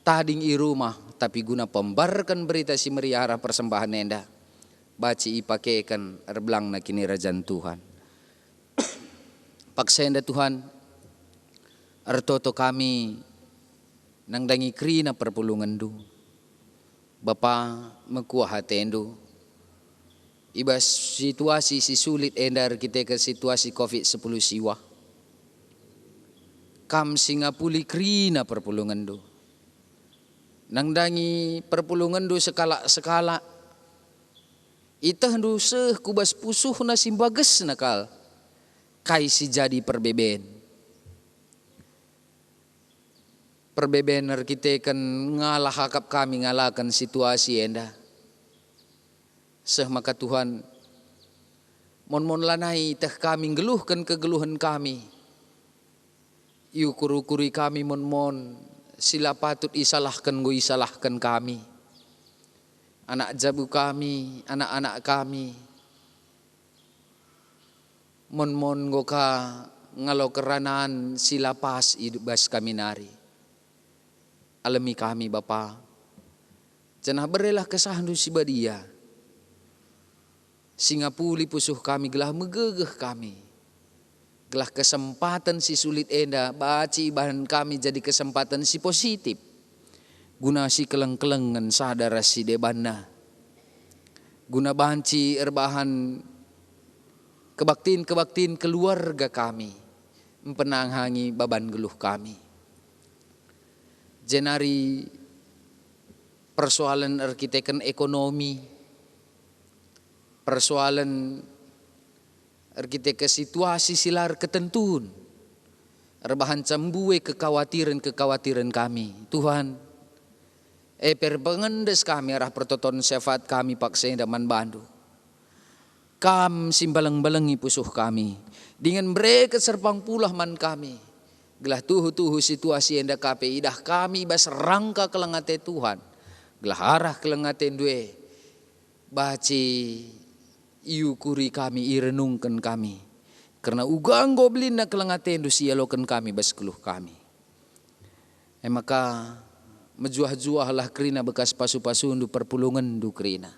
Tading i rumah. Tapi guna pembarkan berita si meriah arah persembahan enda. Baci ipakekan erblang na kini rajan Tuhan. Paksa enda Tuhan. Ertoto kami. Nang dangi krina perpulungan du. Bapa mekuah hatendu. Ibas situasi si sulit endar kita ke situasi COVID-10 siwa. Kam singapuli krina perpulungan do. Nang dangi perpulungan do sekala-sekala. Itah do seh kubas pusuh na simbages nakal. Kai si jadi perbeben. Perbebener kita kan ngalah hakap kami ngalahkan situasi enda. Seh maka Tuhan mon lanai teh kami geluhkan kegeluhan kami. Iu kuri kami mon sila patut isalahkan go isalahkan kami. Anak jabu kami, anak-anak kami. Mon go ka ngalo keranaan sila pas ibas kami nari. Alami kami Bapa. Cenah berelah kesahandu si badia. Singapuli pusuh kami gelah megegeh kami. Gelah kesempatan si sulit enda baci bahan kami jadi kesempatan si positif. Guna si keleng-kelengan sadar si debana. Guna banci erbahan kebaktiin keluarga kami. Mempenanghangi baban geluh kami. Jenari persoalan arkiteken ekonomi. Persoalan kita ke situasi silar ketentuan. Erbahan cambue kekhawatiran kami. Tuhan, perpengendes kami arah pertoton syafaat kami paksa daman bandu. Kam simbalang-balangi pusuh kami. Dengan mereka serpang pulah man kami. Gelah tuhu situasi enda kape idah kami bas rangka kelengate Tuhan. Gelah arah kelengate due. Baci iu kuri kami irenungkan kami. Karena ugang goblin na kelengaten do sialokan kami bas keluh kami. Maka mejuah-juahlah krina bekas pasu-pasu ndu perpulungan ndu krina.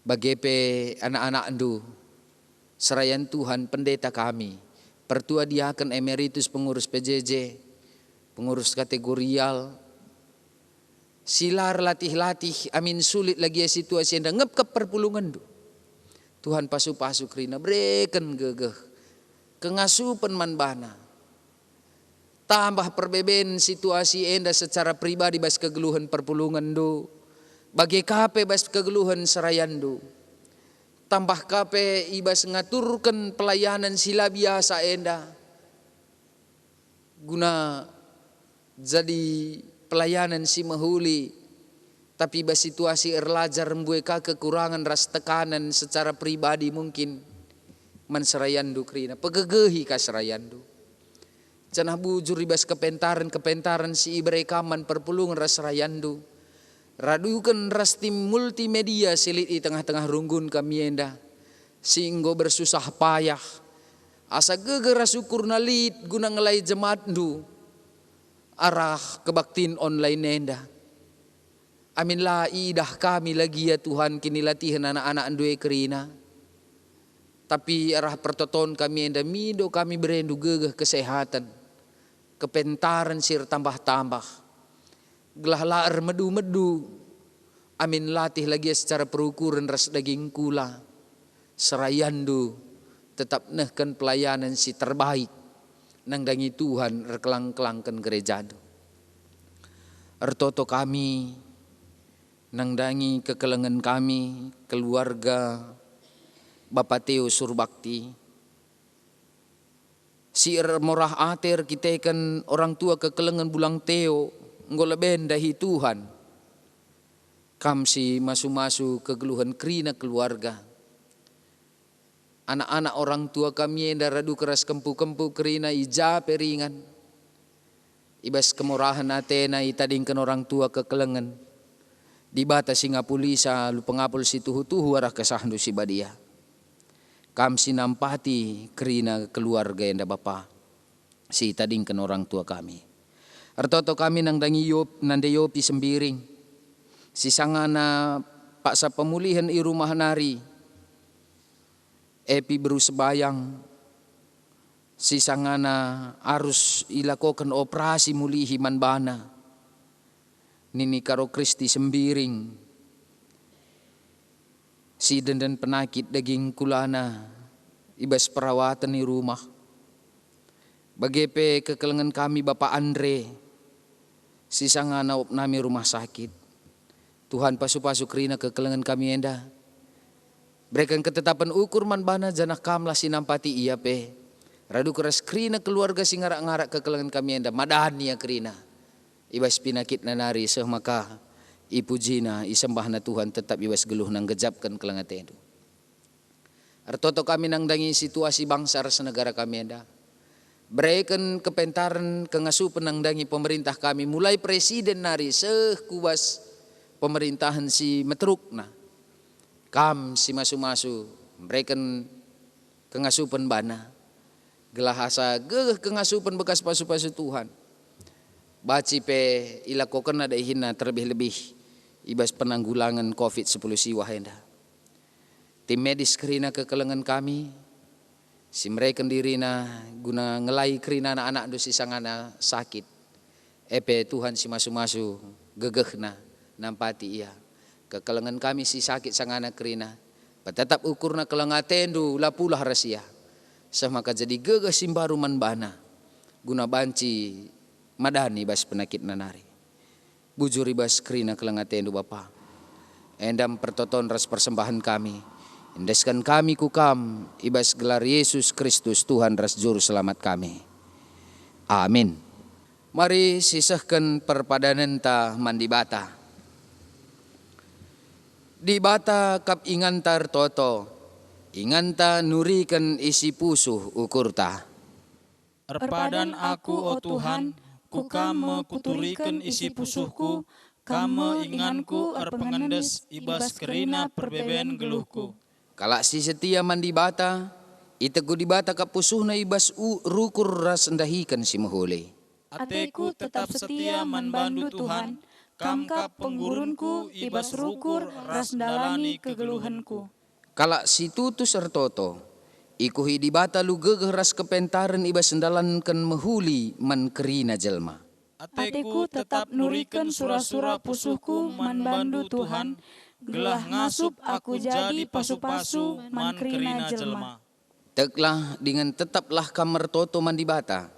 Bagepe anak-anak ndu serayan Tuhan pendeta kami. Pertua Diaken Emeritus, pengurus PJJ, pengurus kategorial. Silar latih-latih, amin sulit lagi ya situasi yang ngep ke perpulungan do. Tuhan pasu-pasu krina breken gegeh. Kengasupan manbana. Tambah perbeben situasi enda secara pribadi bas kegeluhan perpulungan do. Bagi kape bas kegeluhan serayan do. Tambah kape ibas ngaturkan pelayanan sila biasa enda. Guna jadi pelayanan si mahuli. Tapi bas situasi erlajar membuka kekurangan ras tekanan secara pribadi mungkin. Man serayandu krina. Pegegehi ka serayandu. Cenah bujur ibas kepentaran si ibrekaman perpulungan ras serayandu. Radukan ras tim multimedia silit di tengah-tengah runggun kami enda. Singgo bersusah payah. Asa geger syukur nalit guna ngelai jemaatdu. Arah kebaktin online enda. Amin la idah kami lagi ya Tuhan kini latihan anak-anak andue kerina. Tapi arah pertoton kami enda mido kami berendu gegeh kesehatan. Kepentaran sir tambah-tambah. Gelah laar medu-medu. Amin latih lagi secara perukuran ras daging kula. Serayandu tetap nehkan pelayanan si terbaik. Nang dangi Tuhan rekelang-kelangkan gereja do. Ertoto kami nang dangi kekelengan kami keluarga Bapak Teo Surbakti. Si morah ater kita kan orang tua kekelengan bulang Teo ngoleben dahi Tuhan. Kam si masu-masu kegeluhan krina keluarga. Anak-anak orang tua kami yang daradu keras kempu-kempu kerina ija peringan. Ibas kemurahan Athena itadingkan orang tua kekelengan. Di bata Singapulisa lu pengapul si tuhu-tuhu arah kesahdu si badia. Kam si nampati kerina keluarga yang da bapa. Si itadingkan orang tua kami. Artoto kami nang dangi nande yopi sembiring. Si sangana paksa pemulihan i rumah nari. Epi beru sebayang. Si sangana harus ilakokan operasi mulihi manbana. Nini karo Kristi sembiring. Si denden penakit daging kulana. Ibas perawatan di rumah. Bagepe kekelengan kami Bapak Andre. Si sangana opnami rumah sakit. Tuhan pasu-pasu krina kekelengan kami enda. Berikan ketetapan ukur manbana janah kamlah sinampati iya pe. Radu keras krina keluarga singarak-ngarak kekelengan kami enda. Madani ya krina. Ibas pinakit na nari seh maka ipujina isembah na Tuhan tetap ibas geluh nang gejapkan kelengat itu. Artoto kami nang dangi situasi bangsa ras negara kami enda. Berikan kepentaran kengasupan nang dangi pemerintah kami. Mulai presiden nari seh kubas pemerintahan si metruk na. Kam si masu-masu berikan kengasupan bana. Gelah asa gegeh kengasupan bekas pasu-pasu Tuhan. Baci pe ilakokan ada ihina terlebih-lebih ibas penanggulangan COVID-10 siwah enda. Tim medis kerina kekelengan kami. Si mereka dirina guna ngelai kerina anak-anak dosi sangana sakit. Epe Tuhan si masu-masu gegehna nampati iya. Kekelengan kami si sakit sangana kerina. Tetap ukurna kelengatendu lapulah rahasia. Semaka jadi gegeh simbaru manbana. Guna banci madani bas penakit nanari. Bujuri bas kerina kelengatendu Bapa. Endam pertoton ras persembahan kami. Indeskan kami kukam ibas gelar Yesus Kristus Tuhan ras juru selamat kami. Amin. Mari sisahkan perpadanan ta mandibata. Di bata kap ingantar toto, inganta nurikan isi pusuh ukurta. Erpadan aku, o Tuhan, ku kame kuturikan isi pusuhku, kame inganku erpengendes ibas kerina perbeben geluhku. Kalak si setia mandi bata, itegu di bata kap pusuhna ibas rukur ras endahikan si mahuli. Ateku tetap setia manbandu Tuhan, kamkap penggurunku ibas rukur ras dalani kegeluhanku. Kalak si tutus ertoto, Ikuhi di bata lu gegeh ras kepentaren iba sendalan ken mehuli man kerina jelma. Ateku tetap nuriken sura-sura pusuhku man bandu Tuhan, gelah ngasup aku jadi pasu-pasu man kerina jelma. Teklah dengan tetaplah kamar toto man di bata,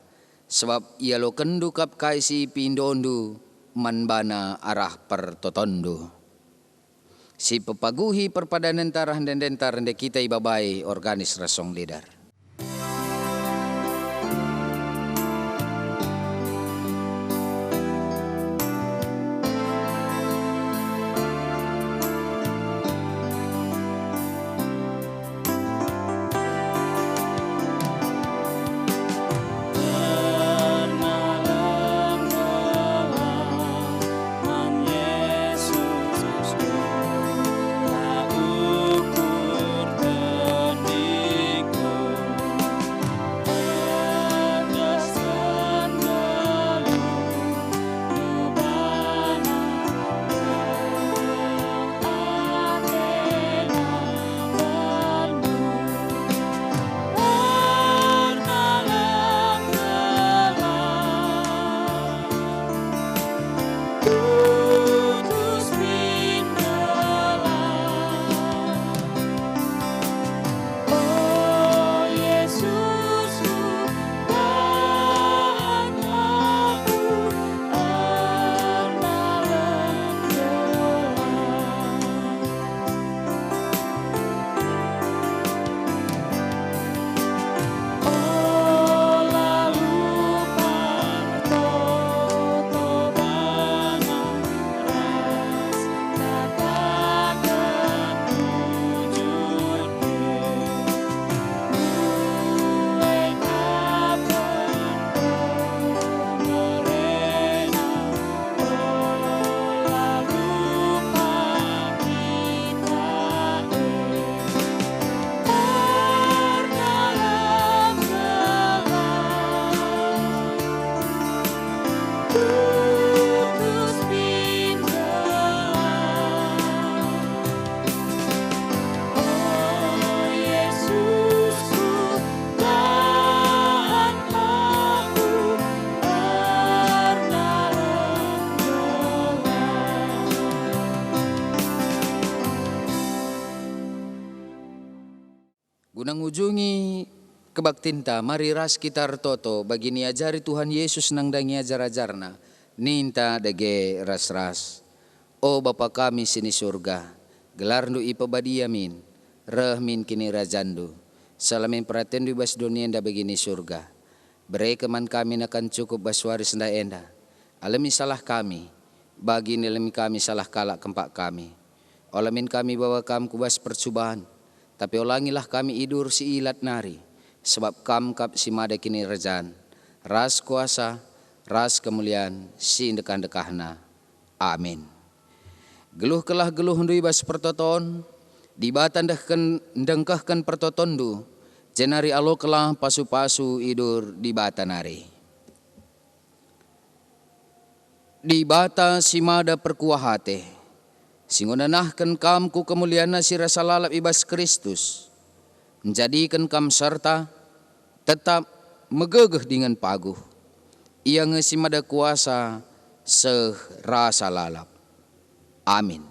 sebab ia lo kendu kap kaisi pindondu man bana arah pertotondo. Si pepaguhi perpadanan tarah dan dentar de kita ibabai organis rasong lidar. Gunang ujungi kebaktinta, mari ras kita toto bagi ni ajari Tuhan Yesus nang dangi ajar-ajarna, ninta dage ras-ras. O Bapa kami sini surga, gelarndu ipabadiamin, rehmin kini rajandu, salamin pratendu bas dunia enda begini surga. Beri keman kami nakan cukup baswaris nda enda, alami salah kami, bagi nilami kami salah kalak kempak kami. Olamin kami bawa kam kubas percobaan, tapi ulangilah kami idur si ilat nari, sebab kam kap si mada kini rejan, ras kuasa, ras kemuliaan, si dekan-dekahna. Amin. Geluh kelah geluh ndui bas pertoton, dibatan dengkahkan pertotondu, jenari alo kelah pasu-pasu idur di bata nari. Di bata si mada perkuah hate, singonanahkan kam ku kemuliaan si rasa lalap ibas Kristus, menjadikan kam serta tetap megegeh dengan paguh, ia ngesimada kuasa serasa lalap. Amin.